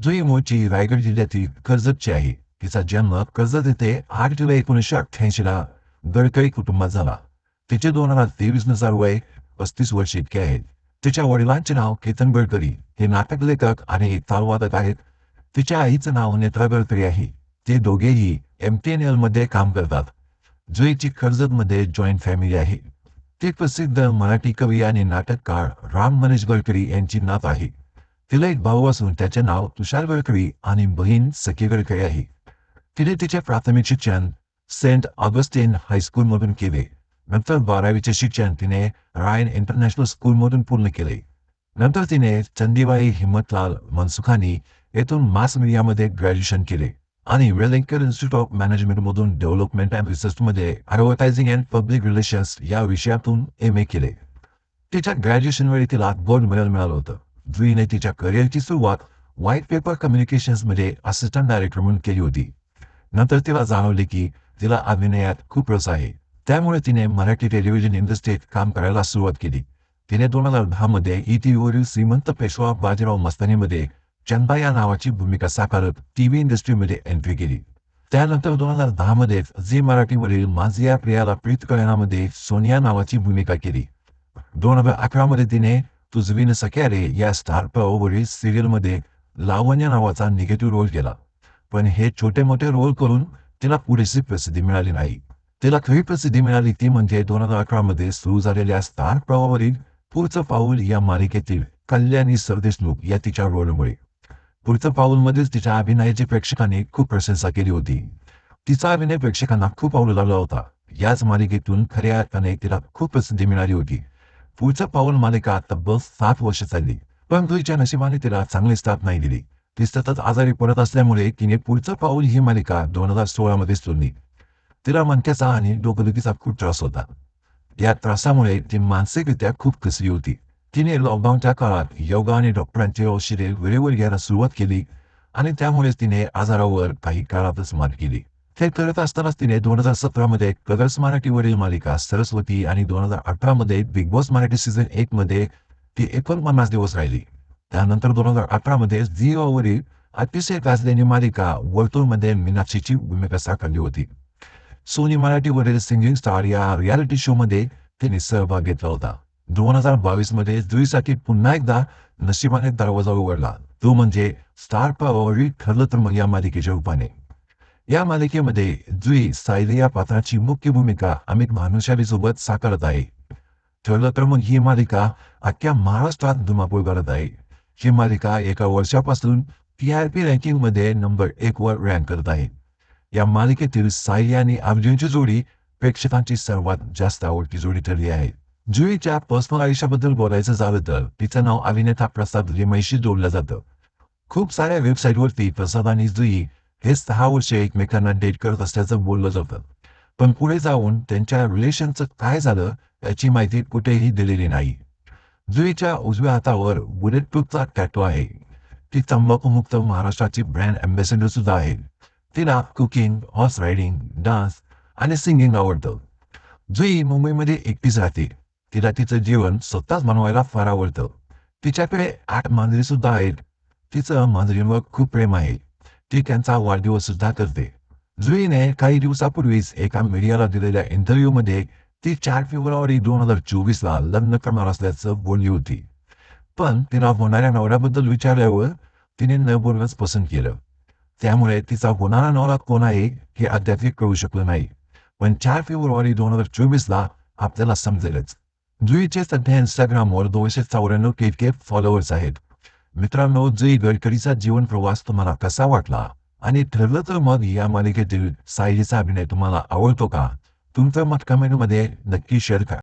जुई मूळची रायगड जिल्ह्यातील कर्जतची आहे. तिचा जन्म कर्जत येथे 8 जुलै 1988ला गडकरी कुटुंबात झाला. तिचे 2023 नुसार वय 35 वर्ष इतके आहे. तिच्या वडिलांचे नाव केतन गडकरी हे नाटक लेखक आणि तालवादक आहेत. तिच्या आईचं नाव नेत्रा गडकरी आहे. ते दोघेही MTNL मध्ये काम करतात. जुईची कर्जतमध्ये जॉईंट फॅमिली आहे. ती प्रसिद्ध मराठी कवी आणि नाटककार राम मनीष गडकरी यांची नात आहे. तिला एक भाऊ असून त्याचे नाव तुषार गडकरी आणि बहीण सखी गडकरी आहे. तिने तिचे प्राथमिक शिक्षण सेंट ऑगस्टिन हायस्कूलमधून केले. नंतर 12वीचे शिक्षण तिने रायन इंटरनॅशनल स्कूलमधून पूर्ण केले. नंतर तिने चंदीबाई हिम्मतलाल मनसुखानी येथून मास मीडियामध्ये ग्रॅज्युएशन केले आणि वेलिंगकर इन्स्टिट्यूट ऑफ मॅनेजमेंटमधून डेव्हलपमेंट अँड रिसर्चमध्ये ॲडव्हर्टायझिंग अँड पब्लिक रिलेशन्स या विषयातून MA केले. तिच्या ग्रॅज्युएशनवेळी तिला गोल्ड मेडल मिळालं होतं. जुईने तिच्या करिअरची सुरुवात व्हाईट पेपर कम्युनिकेशन्समध्ये असिस्टंट डायरेक्टर म्हणून केली होती. नंतर तिला जाणवले की तिला अभिनयात खूप रस आहे. त्यामुळे तिने मराठी टेलिव्हिजन इंडस्ट्रीत काम करायला सुरुवात केली. तिने 2010 मध्ये ETVवरील श्रीमंत पेशवा बाजीराव मस्तानीमध्ये चंदा या नावाची भूमिका साकारत टीव्ही इंडस्ट्रीमध्ये एंट्री केली. त्यानंतर 2010 मध्येच झी मराठीवरील माझी या प्रियाला प्रीत कळणामध्ये सोनिया नावाची भूमिका केली. 2011 मध्ये तिने तुझविन सख्या रे या स्टार प्रवाहवरील सिरियलमध्ये लावण्य नावाचा निगेटिव्ह रोल केला. पण हे छोटे मोठे रोल करून तिला पुरेशी प्रसिद्धी मिळाली नाही. तिला खरी प्रसिद्धी मिळाली ती म्हणजे 2011 मध्ये सुरू झालेल्या स्टार प्रवाहावरील पुढचं पाऊल या मालिकेतील कल्याणी सरदेशमुख या तिच्या रोलमुळे. पुढचं पाऊलमध्येच तिच्या अभिनयाची प्रेक्षकांनी खूप प्रशंसा केली होती. तिचा अभिनय प्रेक्षकांना खूप आवडला होता. याच मालिकेतून खऱ्या अर्थाने तिला खूप प्रसिद्धी मिळाली होती. पुढचं पाऊल मालिका तब्बल 7 वर्ष चालली, पण तिच्या नशिबाने तिला चांगली साथ नाही दिली. ती सतत आजारी पडत असल्यामुळे तिने पुढचं पाऊल ही मालिका 2016 मध्ये सोडली. तिला मणक्याचा आणि डोकेदुखीचा खूप त्रास होता. या त्रासामुळे ती मानसिकरित्या खूप कसली होती. तिने लॉकडाऊनच्या काळात योगा आणि डॉक्टरांची औषधे वेळेवर घ्यायला सुरुवात केली आणि त्यामुळेच तिने आजारावर काही काळातच मात केली. हे करत असतानाच तिने 2017 मध्ये कलर्स मराठीवरील मालिका सरस्वती आणि 2018 मध्ये बिग बॉस मराठी सीझन 1 मध्ये ती 49 दिवस राहिली. त्यानंतर 2018 मध्ये झी वरील अतिशय गाजलेली मालिका वर्तुळमध्ये मीनाक्षीची भूमिका साकारली होती. सोनी मराठीवरील सिंगिंग स्टार या रियालिटी शो मध्ये तिने सहभाग घेतला होता. 2022 मध्ये जुईसाठी पुन्हा एकदा नशिबाने दरवाजा उघडला, तो म्हणजे स्टार प्रवाहावरील ठरलं तर मग या मालिकेच्या रूपाने. या मालिकेमध्ये जुई सायली या पात्राची मुख्य भूमिका अमित भानुशाली सोबत साकारत आहे. ठरलं तर मग ही मालिका अख्ख्या महाराष्ट्रात धुमाकूळ करत आहे. ही मालिका एका वर्षापासून TRP रँकिंग मध्ये नंबर 1 वर रँक करत आहे. या मालिकेतील सायली आणि अर्जुनची जोडी प्रेक्षकांची सर्वात जास्त आवडती जोडी ठरली आहे. जुईच्या पर्सनल आयुष्याबद्दल बोलायचं झालं तर तिचं नाव अभिनेता प्रसाद लिमईशी जोडलं जातं. खूप साऱ्या वेबसाईटवरती प्रसाद आणि जुई हे 6 वर्षे एकमेकांना डेट करत असल्याचं बोललं जातं. पण पुढे जाऊन त्यांच्या रिलेशनचं काय झालं याची माहिती कुठेही दिलेली नाही. जुईच्या उजव्या हातावर बुलेट प्रूफचा टॅटू आहे. ती तंबाखूमुक्त महाराष्ट्राची ब्रँड अँबॅसेडर सुद्धा आहे. तिला कुकिंग, हॉर्स रायडिंग, डान्स आणि सिंगिंग आवडतं. जुई मुंबईमध्ये एकटीच राहते. तिला तिचं जीवन स्वतःच बनवायला फार आवडतं. तिच्याकडे 8 मांजरी सुद्धा आहेत. तिचं मांजरींवर खूप प्रेम आहे. ती त्यांचा वाढदिवस सुद्धा करते. जुईने काही दिवसापूर्वीच एका मीडियाला दिलेल्या इंटरव्ह्यूमध्ये ती 4 फेब्रुवारी 2024ला लग्न करणार असल्याचं बोलली होती. पण तिला होणाऱ्या नवऱ्याबद्दल विचारल्यावर तिने न बोलणंच पसंत केलं. त्यामुळे तिचा होणारा नवरा कोण आहे हे अद्याप कळू शकलं नाही. पण 4 फेब्रुवारी 2024ला आपल्याला समजेलच. जुईचे सध्या इंस्टाग्रामवर 294 के फॉलोअर्स आहेत. मित्रांनो, जुई गडकरीचा जीवन प्रवास तुम्हाला कसा वाटला आणि ठरलं तर मग या मालिकेतील सायलीचा अभिनय तुम्हाला आवडतो का? तुमचं मत कमेंटमध्ये नक्की शेअर करा.